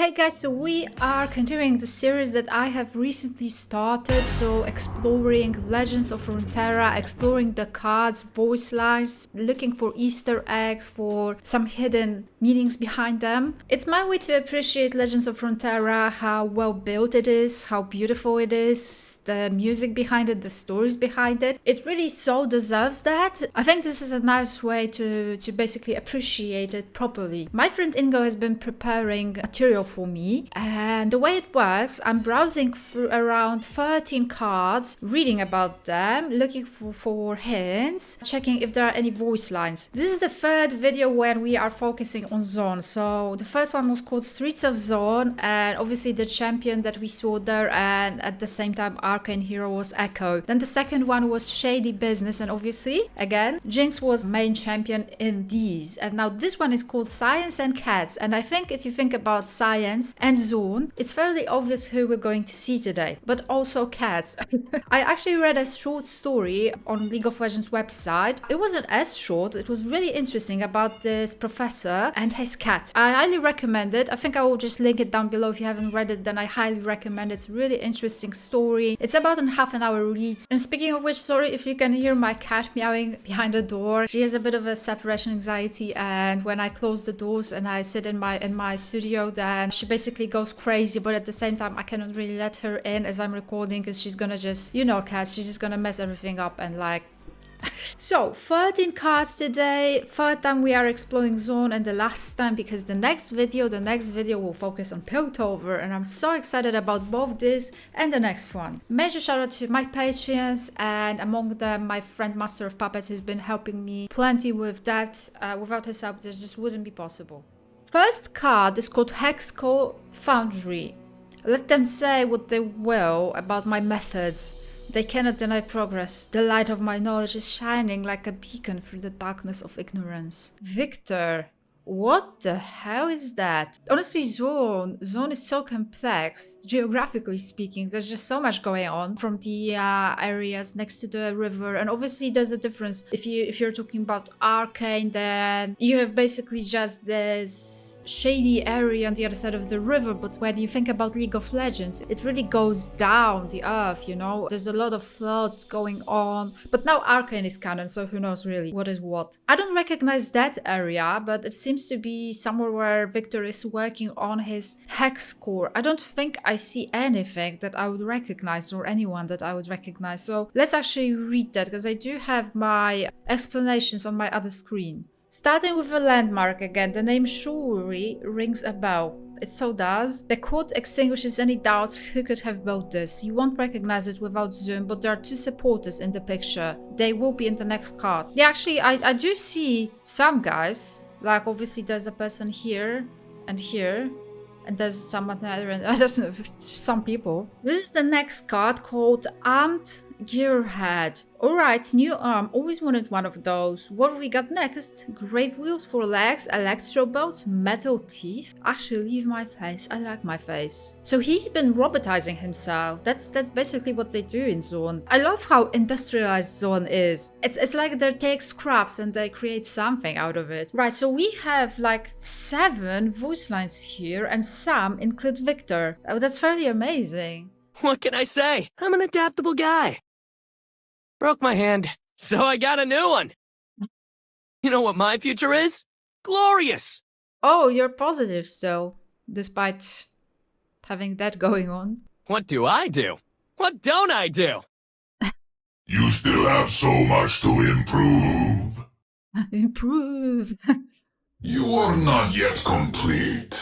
Hey guys, so we are continuing the series that I have recently started, so exploring Legends of Runeterra, exploring the cards, voice lines, looking for Easter eggs, for some hidden meanings behind them. It's my way to appreciate Legends of Runeterra, how well built it is, how beautiful it is, the music behind it, the stories behind it. It really so deserves that. I think this is a nice way to basically appreciate it properly. My friend Ingo has been preparing material for me, and the way it works, I'm browsing through around 13 cards, reading about them, looking for hints, checking if there are any voice lines. This is the third video when we are focusing on Zaun. So the first one was called Streets of Zaun, and obviously the champion that we saw there, and at the same time Arcane hero was Echo. Then the second one was Shady Business, and obviously again Jinx was main champion in these. And now this one is called Science and Cats, and I think if you think about science and Zaun, it's fairly obvious who we're going to see today, but also cats. I actually read a short story on League of Legends website. It wasn't as short, it was really interesting, about this professor and his cat. I highly recommend it. I think I will just link it down below. If you haven't read it, then I highly recommend it. It's a really interesting story. It's about a half an hour read. And speaking of which, sorry if you can hear my cat meowing behind the door. She has a bit of a separation anxiety, and when I close the doors and I sit in my studio, then she basically goes crazy, but at the same time I cannot really let her in as I'm recording, because she's gonna just, you know, cats, she's just gonna mess everything up and like so 13 cards today. Third time we are exploring Zaun, and the last time because the next video will focus on Piltover, and I'm so excited about both this and the next one. Major shout out to my patrons, and among them my friend MasterofPuppets, who's been helping me plenty with that. Without his help this just wouldn't be possible. First card is called Hextech Foundry. Let them say what they will about my methods. They cannot deny progress. The light of my knowledge is shining like a beacon through the darkness of ignorance. Viktor. What the hell is that? Honestly, Zaun is so complex, geographically speaking. There's just so much going on from the areas next to the river, and obviously there's a difference. If you're talking about Arcane, then you have basically just this shady area on the other side of the river. But when you think about League of Legends, it really goes down the earth, you know? There's a lot of flood going on. But now Arcane is canon, so who knows really what is what. I don't recognize that area, but it seems to be somewhere where Viktor is working on his hex core. I don't think I see anything that I would recognize, or anyone that I would recognize. So let's actually read that, because I do have my explanations on my other screen. Starting with a landmark again, the name surely rings a bell. It so does. The quote extinguishes any doubts who could have built this. You won't recognize it without zoom, but there are two supporters in the picture. They will be in the next card. Yeah, actually, I do see some guys. Like, obviously, there's a person here and here. And there's someone there, and I don't know, some people. This is the next card called Armed Gearhead. Alright, new arm. Always wanted one of those. What we got next? Grave wheels for legs, electro belts, metal teeth. Actually, leave my face. I like my face. So he's been robotizing himself. That's basically what they do in Zaun. I love how industrialized Zaun is. It's like they take scraps and they create something out of it. Right, so we have like 7 voice lines here, and some include Viktor. Oh, that's fairly amazing. What can I say? I'm an adaptable guy. Broke my hand, so I got a new one. You know what my future is? Glorious! Oh, you're positive still, despite having that going on. What do I do? What don't I do? You still have so much to improve. Improve. You are not yet complete.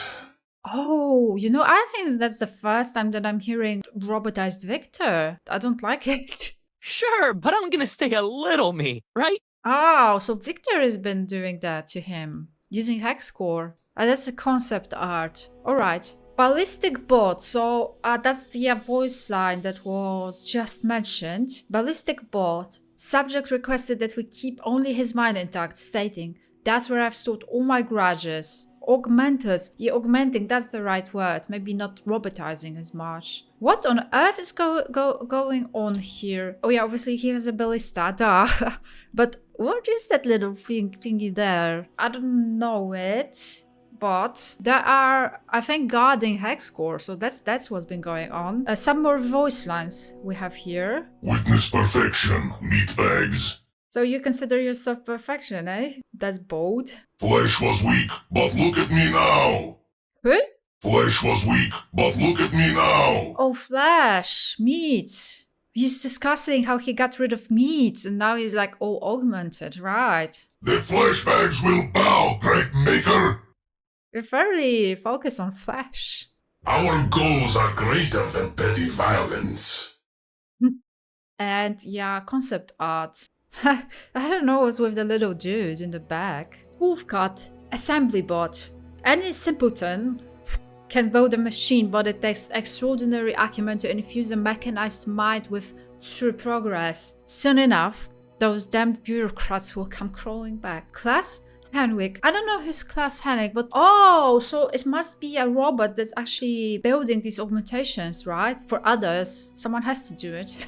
Oh, you know, I think that's the first time that I'm hearing robotized Viktor. I don't like it. Sure, but I'm gonna stay a little me, right? Oh, so Viktor has been doing that to him, using hex core. That's a concept art. Alright. Ballistic bot, so that's the voice line that was just mentioned. Ballistic bot. Subject requested that we keep only his mind intact, stating, that's where I've stored all my grudges. Augmented. Yeah, augmenting, that's the right word. Maybe not robotizing as much. What on earth is going on here? Oh yeah, obviously he has a ballista, duh. But what is that little thingy there? I don't know it. but they are, I think, guarding Hex core, so that's what's been going on. Some more voice lines we have here. Witness perfection, meatbags. So you consider yourself perfection, eh? That's bold. Flesh was weak, but look at me now. Who? Flesh was weak, but look at me now. Oh, Flash, meat. He's discussing how he got rid of meat, and now he's like all augmented, right? The fleshbags will bow, great maker. You're very focused on Flash. Our goals are greater than petty violence. And yeah, concept art. I don't know what's with the little dude in the back. Wolfcut, assembly bot. Any simpleton can build a machine, but it takes extraordinary acumen to infuse a mechanized mind with true progress. Soon enough, those damned bureaucrats will come crawling back. Class Henwick. I don't know who's Class Henwick, but oh, so it must be a robot that's actually building these augmentations, right? For others, someone has to do it.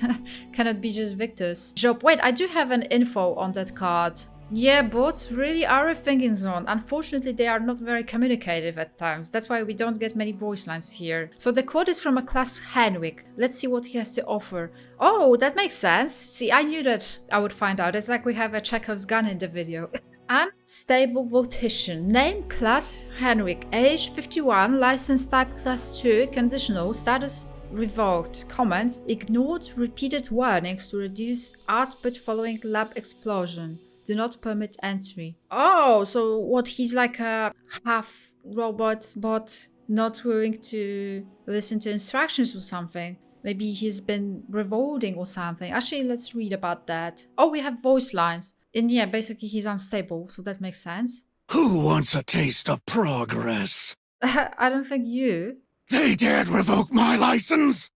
Cannot be just Viktor's job. Wait, I do have an info on that card. Yeah, bots really are a thing in Zaun. Unfortunately, they are not very communicative at times. That's why we don't get many voice lines here. So the quote is from a Class Henwick. Let's see what he has to offer. Oh, that makes sense. See, I knew that I would find out. It's like we have a Chekhov's gun in the video. Unstable votation. Name Class Henwick. Age 51. License type Class 2. Conditional. Status revoked. Comments. Ignored repeated warnings to reduce output following lab explosion. Do not permit entry. Oh, so what? He's like a half robot bot, not willing to listen to instructions or something. Maybe he's been revolting or something. Actually, let's read about that. Oh, we have voice lines. And yeah, basically he's unstable, so that makes sense. Who wants a taste of progress? I don't think you. They dared revoke my license?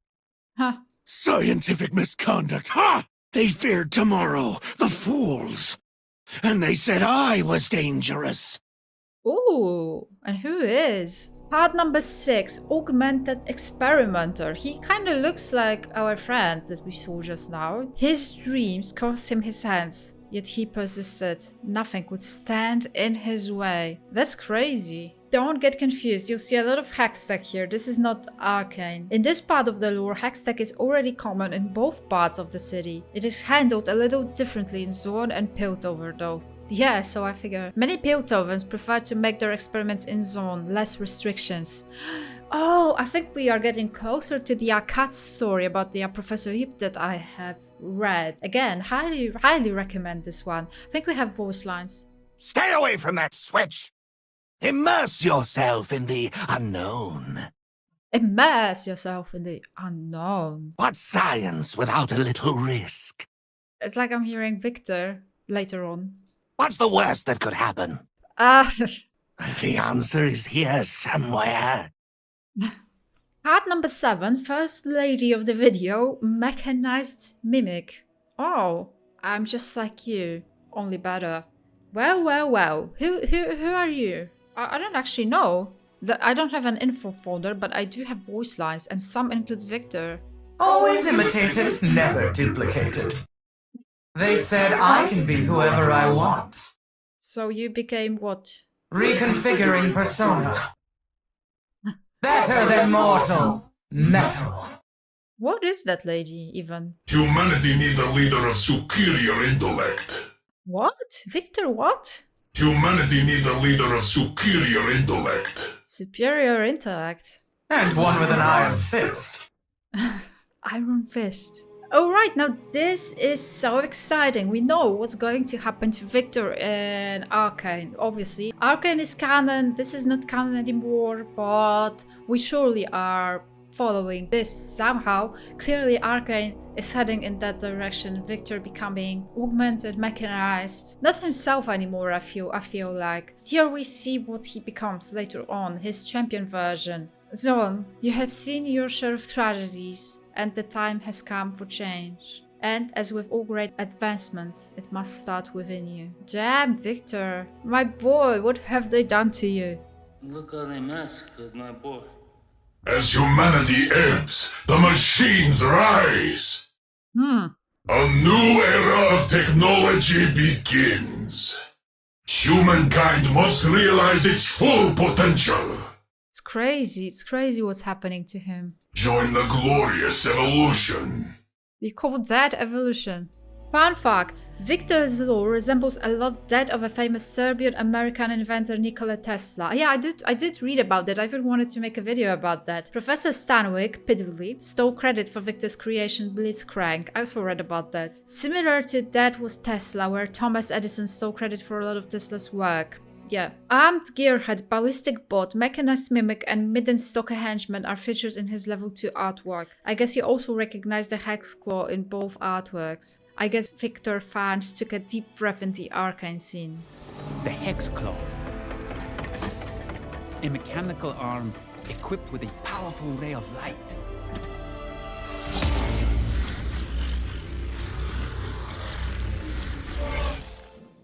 Huh. Scientific misconduct, ha! They feared tomorrow, the fools. And they said I was dangerous. Ooh, and who is? Card number 6, Augmented Experimenter. He kind of looks like our friend that we saw just now. His dreams cost him his hands, yet he persisted. Nothing would stand in his way. That's crazy. Don't get confused, you'll see a lot of Hextech here. This is not Arcane. In this part of the lore, Hextech is already common in both parts of the city. It is handled a little differently in Zaun and Piltover though. Yeah, so I figure. Many Piltovans prefer to make their experiments in Zaun, less restrictions. Oh, I think we are getting closer to the Arcane story about the Professor Heap that I have read. Again, highly recommend this one. I think we have voice lines. Stay away from that switch! Immerse yourself in the unknown. Immerse yourself in the unknown. What's science without a little risk? It's like I'm hearing Viktor later on. What's the worst that could happen? The answer is here somewhere. Card number 7, first lady of the video, Mechanized Mimic. Oh, I'm just like you, only better. Well. Who are you? I don't actually know. I don't have an info folder, but I do have voice lines, and some include Viktor. Always imitated, never duplicated. They said I can be whoever I want. So you became what? Reconfiguring persona. Better than mortal. Metal. What is that lady, even? Humanity needs a leader of superior intellect. What? Viktor, what? Humanity needs a leader of superior intellect. Superior intellect. And one with an iron fist. Iron fist. Alright, now this is so exciting. We know what's going to happen to Viktor in Arcane, obviously. Arcane is canon, this is not canon anymore, but we surely are following this somehow. Clearly Arcane is heading in that direction, Viktor becoming augmented, mechanized. Not himself anymore, I feel like. Here we see what he becomes later on, his champion version. Zaun, you have seen your share of tragedies, and the time has come for change. And as with all great advancements, it must start within you. Damn, Viktor. My boy, what have they done to you? Look how they massacred my boy. As humanity ebbs, the machines rise. A new era of technology begins. Humankind must realize its full potential. It's crazy what's happening to him. Join the glorious evolution. We call that evolution. Fun fact, Viktor's law resembles a lot that of a famous Serbian-American inventor Nikola Tesla. Yeah, I did read about that. I even wanted to make a video about that. Professor Stanwyck, pitifully, stole credit for Viktor's creation Blitzcrank. I also read about that. Similar to that was Tesla, where Thomas Edison stole credit for a lot of Tesla's work. Yeah. Armed gearhead, ballistic bot, mechanized mimic, and midden stalker henchman are featured in his level 2 artwork. I guess you also recognize the hex claw in both artworks. I guess Viktor fans took a deep breath in the Arcane scene. The Hex Claw. A mechanical arm equipped with a powerful ray of light.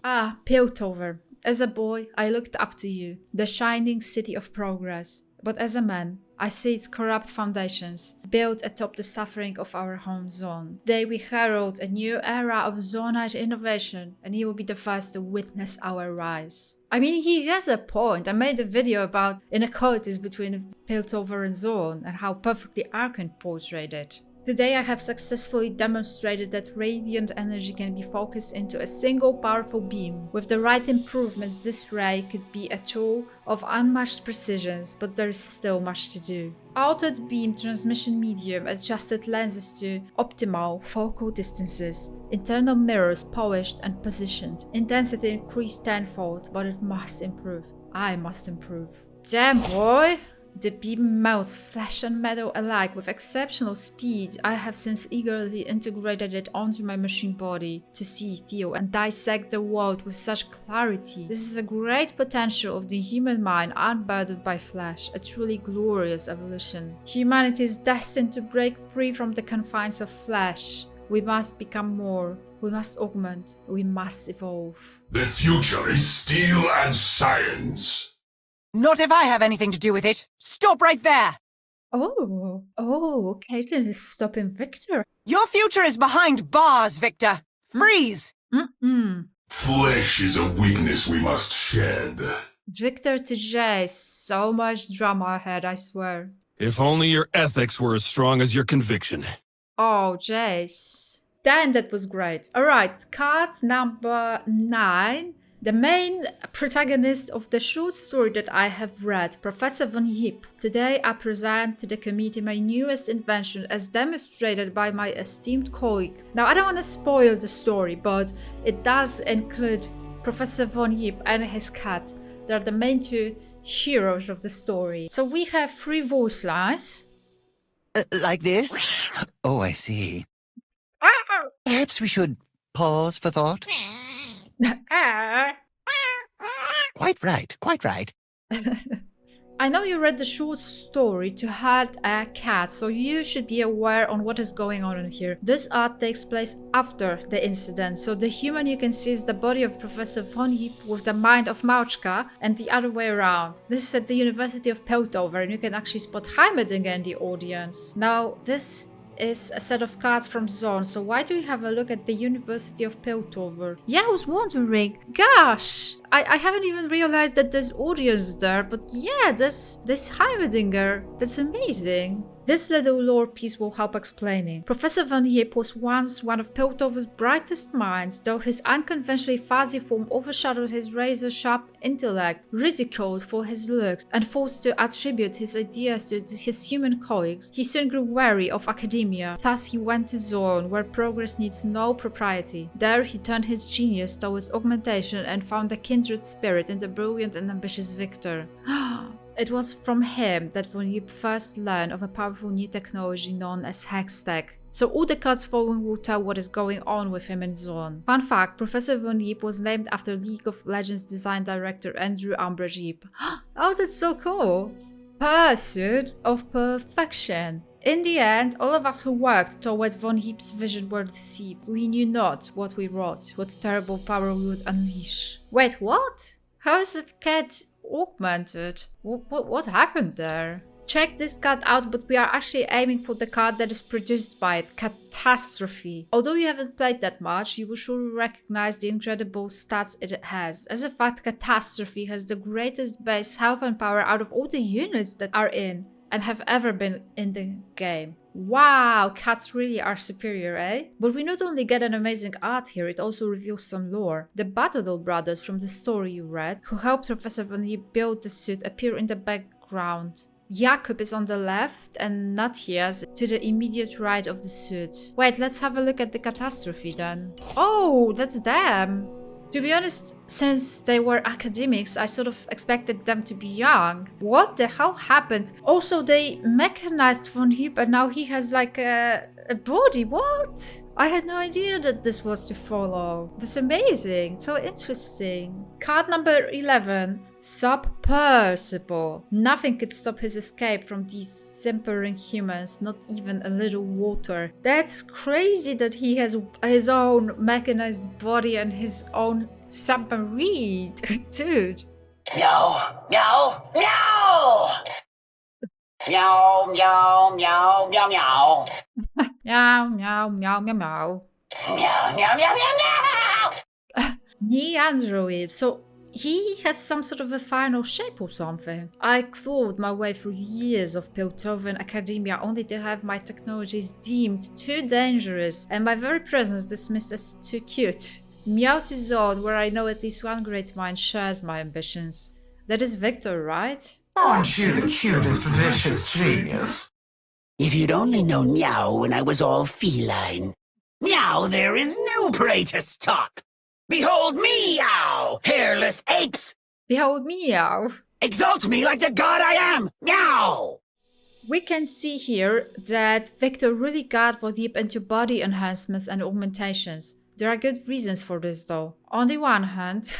Ah, Piltover. As a boy, I looked up to you, the shining city of progress. But as a man, I see its corrupt foundations, built atop the suffering of our home Zaun. Today we herald a new era of Zaunite innovation, and he will be the first to witness our rise. I mean, he has a point. I made a video about inequalities between Piltover and Zaun, and how perfectly Arcane portrayed it. Today I have successfully demonstrated that radiant energy can be focused into a single powerful beam. With the right improvements, this ray could be a tool of unmatched precision, but there is still much to do. Altered beam transmission medium, adjusted lenses to optimal focal distances, internal mirrors polished and positioned, intensity increased tenfold, but it must improve. I must improve. Damn boy! The beam melts flesh and metal alike with exceptional speed. I have since eagerly integrated it onto my machine body to see, feel, and dissect the world with such clarity. This is a great potential of the human mind unburdened by flesh, a truly glorious evolution. Humanity is destined to break free from the confines of flesh. We must become more. We must augment. We must evolve. The future is steel and science. Not if I have anything to do with it. Stop right there! Oh, Caitlin is stopping Viktor. Your future is behind bars, Viktor. Freeze! Flesh is a weakness we must shed. Viktor to Jace. So much drama ahead, I swear. If only your ethics were as strong as your conviction. Oh, Jace. Damn, that was great. Alright, card number 9. The main protagonist of the short story that I have read, Professor Von Yip. Today I present to the committee my newest invention as demonstrated by my esteemed colleague. Now I don't want to spoil the story, but it does include Professor Von Yip and his cat. They're the main two heroes of the story. So we have 3 voice lines. Like this? Oh, I see. Perhaps we should pause for thought. Quite right. I know you read the short story to hurt a cat, so you should be aware on what is going on in here. This art takes place after the incident, so the human you can see is the body of Professor Von Yip with the mind of Mauchka, and the other way around. This is at the University of Piltover, and you can actually spot Heimerdinger in the audience. Now, this is a set of cards from Zaun, so why do we have a look at the University of Piltover? Yeah, I was wondering. Gosh, I haven't even realized that there's audience there, but yeah, this Heimerdinger, that's amazing. This little lore piece will help explaining. Professor Von Yip was once one of Piltover's brightest minds, though his unconventionally fuzzy form overshadowed his razor-sharp intellect. Ridiculed for his looks and forced to attribute his ideas to his human colleagues, he soon grew wary of academia. Thus he went to Zaun, where progress needs no propriety. There he turned his genius towards augmentation and found a kindred spirit in the brilliant and ambitious Viktor. It was from him that Von Yip first learned of a powerful new technology known as Hextech. So all the cards following will tell what is going on with him in Zaun. Fun fact, Professor Von Yip was named after League of Legends design director Andrew Umbridge Yip. Oh, that's so cool! Pursuit of perfection. In the end, all of us who worked toward Von Yip's vision were deceived. We knew not what we wrought, what terrible power we would unleash. Wait, what? How is that cat augmented? What happened there? check this card out, but we are actually aiming for the card that is produced by it, Catastrophe. Although you haven't played that much, you will surely recognize the incredible stats it has. As a fact, Catastrophe has the greatest base health and power out of all the units that are in and have ever been in the game. Wow, cats really are superior, eh? But we not only get an amazing art here, it also reveals some lore. The Battle brothers from the story you read, who helped Professor Von Lee build the suit, appear in the background. Jakub is on the left and Mathies to the immediate right of the suit. Wait, let's have a look at the Catastrophe then. Oh, that's them! To be honest, since they were academics, I sort of expected them to be young. What the hell happened? Also, they mechanized Von Heap and now he has like a body. What? I had no idea that this was to follow. That's amazing. So interesting. Card number 11. Submersible. Nothing could stop his escape from these simpering humans, not even a little water. That's crazy that he has his own mechanized body and his own submarine. Dude. Meow, meow, meow! Meow, meow, meow, meow, meow. Meow, meow, meow, meow, meow. Meow, meow, meow, meow, meow! Neandroid. So he has some sort of a final shape or something. I clawed my way through years of Piltover academia only to have my technologies deemed too dangerous and my very presence dismissed as too cute. Meow to Zaun, where I know at least one great mind shares my ambitions. That is Viktor, right? Aren't you the cutest vicious genius? If you'd only known Meow when I was all feline. Now there is new prey to stalk. Behold me, Meow, hairless apes! Behold Meow! Exalt me like the god I am, Meow! We can see here that Viktor really got Von Heap into body enhancements and augmentations. There are good reasons for this though. On the one hand,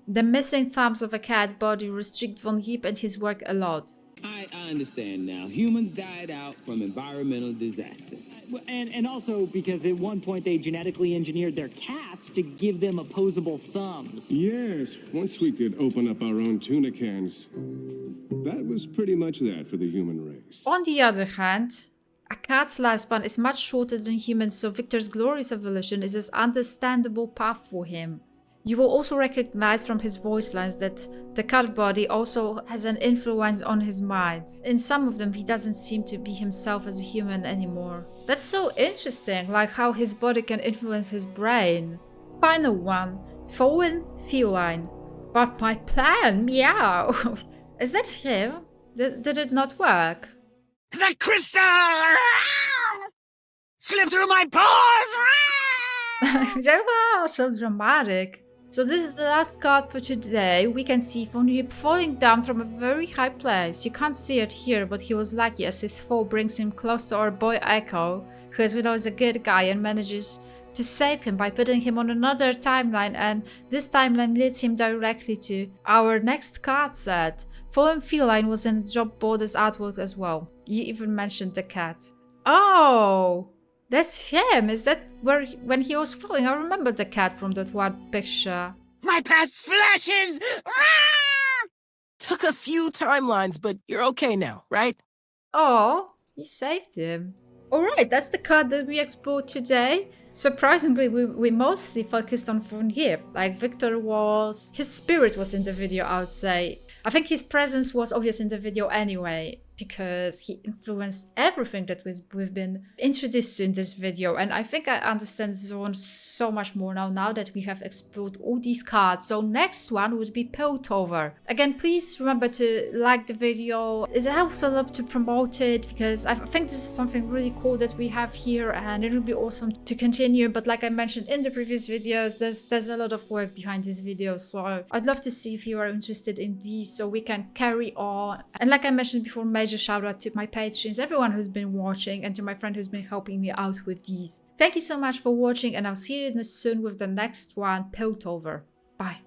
the missing thumbs of a cat body restrict Von Heap and his work a lot. I understand now. Humans died out from environmental disaster. And also because at one point they genetically engineered their cats to give them opposable thumbs. Yes, once we could open up our own tuna cans. That was pretty much that for the human race. On the other hand, a cat's lifespan is much shorter than humans, so Viktor's glorious evolution is an understandable path for him. You will also recognize from his voice lines that the cat body also has an influence on his mind. In some of them, he doesn't seem to be himself as a human anymore. That's so interesting, like how his body can influence his brain. Final one, fallen feline. But my plan, Meow. Is that him? Did it not work? The crystal slipped through my pores! Wow, so dramatic. So this is the last card for today. We can see Von Heap falling down from a very high place. You can't see it here, but he was lucky as his fall brings him close to our boy Echo, who as we know is a good guy and manages to save him by putting him on another timeline, and this timeline leads him directly to our next card set. Fallen Feline was in the job board as artwork as well. You even mentioned the cat. Oh! That's him! Is that where, when he was falling? I remember the cat from that one picture. My past flashes! Took a few timelines, but you're okay now, right? Oh, he saved him. Alright, that's the card that we explored today. Surprisingly, we mostly focused on Von Heap. Like Viktor was... His spirit was in the video, I would say. I think his presence was obvious in the video anyway, because he influenced everything that we've been introduced to in this video. And I think I understand Zaun so much more now that we have explored all these cards. So next one would be Piltover. Again, please remember to like the video. It helps a lot to promote it, because I think this is something really cool that we have here, and it would be awesome to continue. But like I mentioned in the previous videos, there's a lot of work behind these videos. So I'd love to see if you are interested in these so we can carry on. And like I mentioned before, major shout out to my patrons, everyone who's been watching, and to my friend who's been helping me out with these. Thank you so much for watching, and I'll see you soon with the next one, Piltover. Bye.